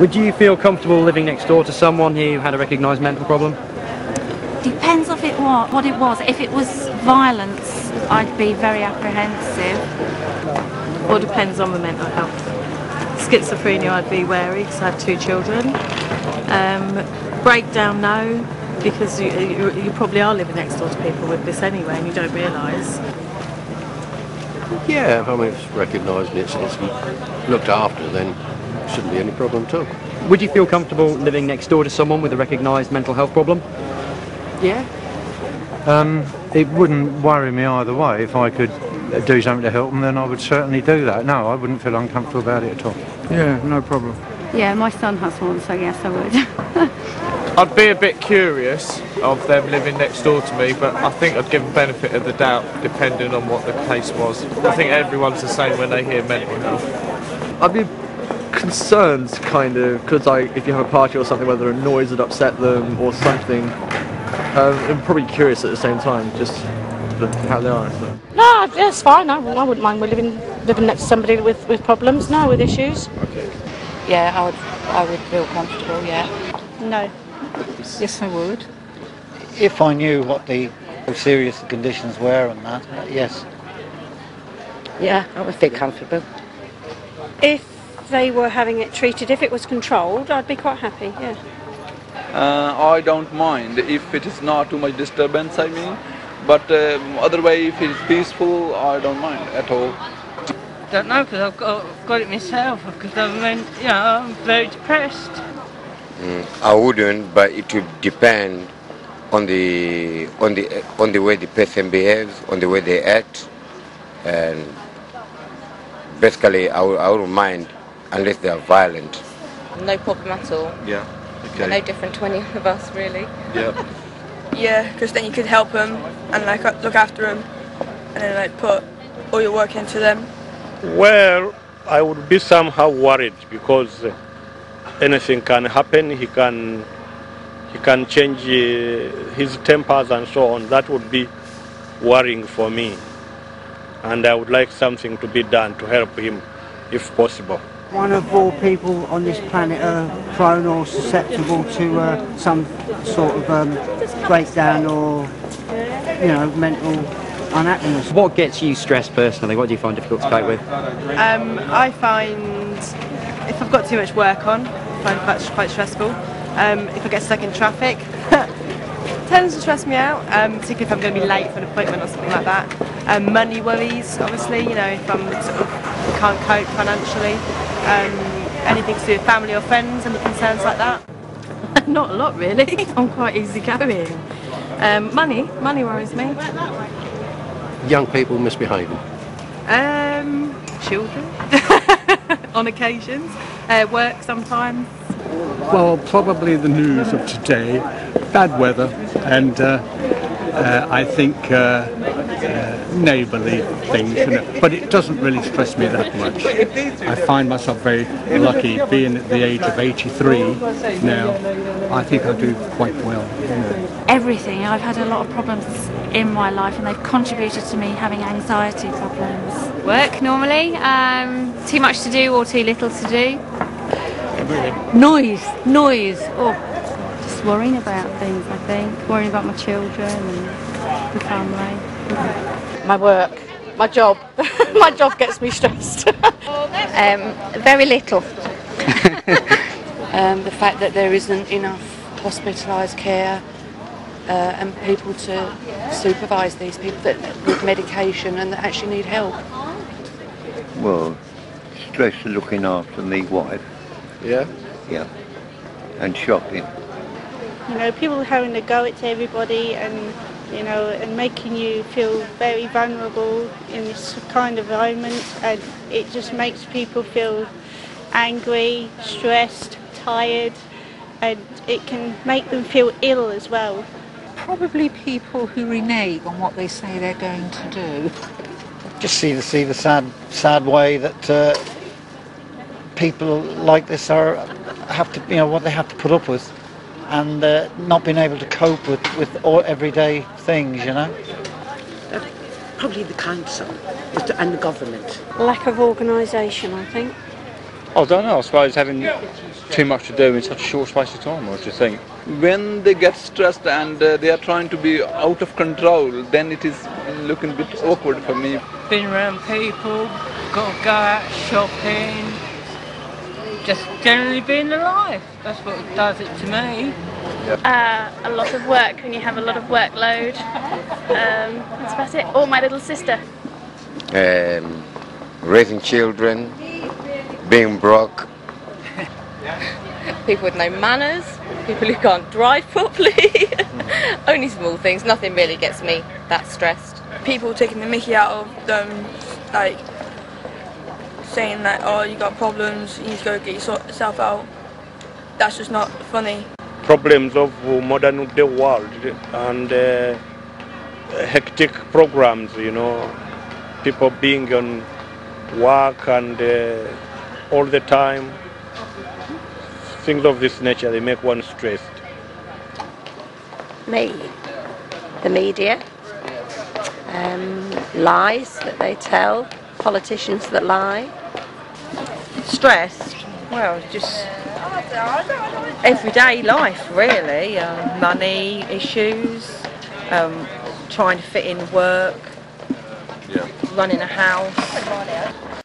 Would you feel comfortable living next door to someone who had a recognised mental problem? Depends on what it was. If it was violence, I'd be very apprehensive. Or depends on the mental health. Schizophrenia, I'd be wary because I have 2 children. Breakdown, no, because you probably are living next door to people with this anyway and you don't realise. Yeah, I mean, if it's recognised and it's looked after, then there shouldn't be any problem at all. Would you feel comfortable living next door to someone with a recognised mental health problem? Yeah. It wouldn't worry me either way. If I could do something to help them, then I would certainly do that. No, I wouldn't feel uncomfortable about it at all. Yeah, no problem. Yeah, my son has one, so yes, I would. I'd be a bit curious of them living next door to me, but I think I'd give them benefit of the doubt depending on what the case was. I think everyone's the same when they hear mental health. I'd be concerned, kind of, because if you have a party or something, whether a noise would upset them or something. I'm probably curious at the same time, just how they are. So. No, it's fine. I wouldn't mind living next to somebody with problems, no, with issues. Okay. Yeah, I would feel comfortable, yeah. No. Yes, I would. If I knew what the serious the conditions were and that, yes. Yeah, I would feel comfortable. If they were having it treated, if it was controlled, I'd be quite happy, yeah. I don't mind if it is not too much disturbance, I mean. But otherwise, if it's peaceful, I don't mind at all. Don't know, because I've got it myself, because I'm very depressed. I wouldn't, but it would depend on the way the person behaves, on the way they act, and basically I wouldn't mind unless they are violent. No problem at all. Yeah. Okay. No different to any of us, really. Yeah. Yeah, because then you could help them and look after them, and then put all your work into them. Well, I would be somehow worried because anything can happen. He can change his tempers and so on. That would be worrying for me, and I would like something to be done to help him, if possible. One of all people on this planet are prone or susceptible to some sort of breakdown or, mental unhappiness. What gets you stressed personally? What do you find difficult to cope with? I find if I've got too much work on, I find it quite stressful. If I get stuck in traffic, it tends to stress me out, particularly if I'm going to be late for an appointment or something like that. Money worries, obviously, if I'm can't cope financially. Anything to do with family or friends, any concerns like that? Not a lot, really. I'm quite easygoing. Money worries me. Young people misbehaving. Children, on occasions. Work sometimes. Well, probably the news of today, bad weather, and I think neighbourly things, but it doesn't really stress me that much. I find myself very lucky, being at the age of 83 now. I think I do quite well. Everything. I've had a lot of problems in my life, and they've contributed to me having anxiety problems. Work normally, too much to do or too little to do. Noise. Just worrying about things, I think. Worrying about my children and the family. My work, my job. My job gets me stressed. Very little. The fact that there isn't enough hospitalised care and people to supervise these people with medication and that actually need help. Well, stress looking after me wife. Yeah? Yeah. And shopping. People having to go at everybody and and making you feel very vulnerable in this kind of environment, and it just makes people feel angry, stressed, tired, and it can make them feel ill as well. Probably people who renege on what they say they're going to do. Just see the sad way that people like this have to, what they have to put up with, and not being able to cope with all everyday things, Probably the council and the government. Lack of organisation, I think. I don't know, I suppose having too much to do in such a short space of time, what do you think? When they get stressed and they are trying to be out of control, then it is looking a bit awkward for me. Being around people, got to go out shopping, just generally being alive. That's what does it to me. A lot of work when you have a lot of workload. That's about it. Or my little sister. Raising children, being broke. People with no manners, people who can't drive properly. Only small things, nothing really gets me that stressed. People taking the mickey out of them, like saying that, oh, you got problems, you need to go get yourself out. That's just not funny. Problems of modern day world and hectic programs, you know, people being on work and all the time. Things of this nature, they make one stressed. Me, the media, lies that they tell, politicians that lie. Stressed? Well, just everyday life really, money issues, trying to fit in work, running a house.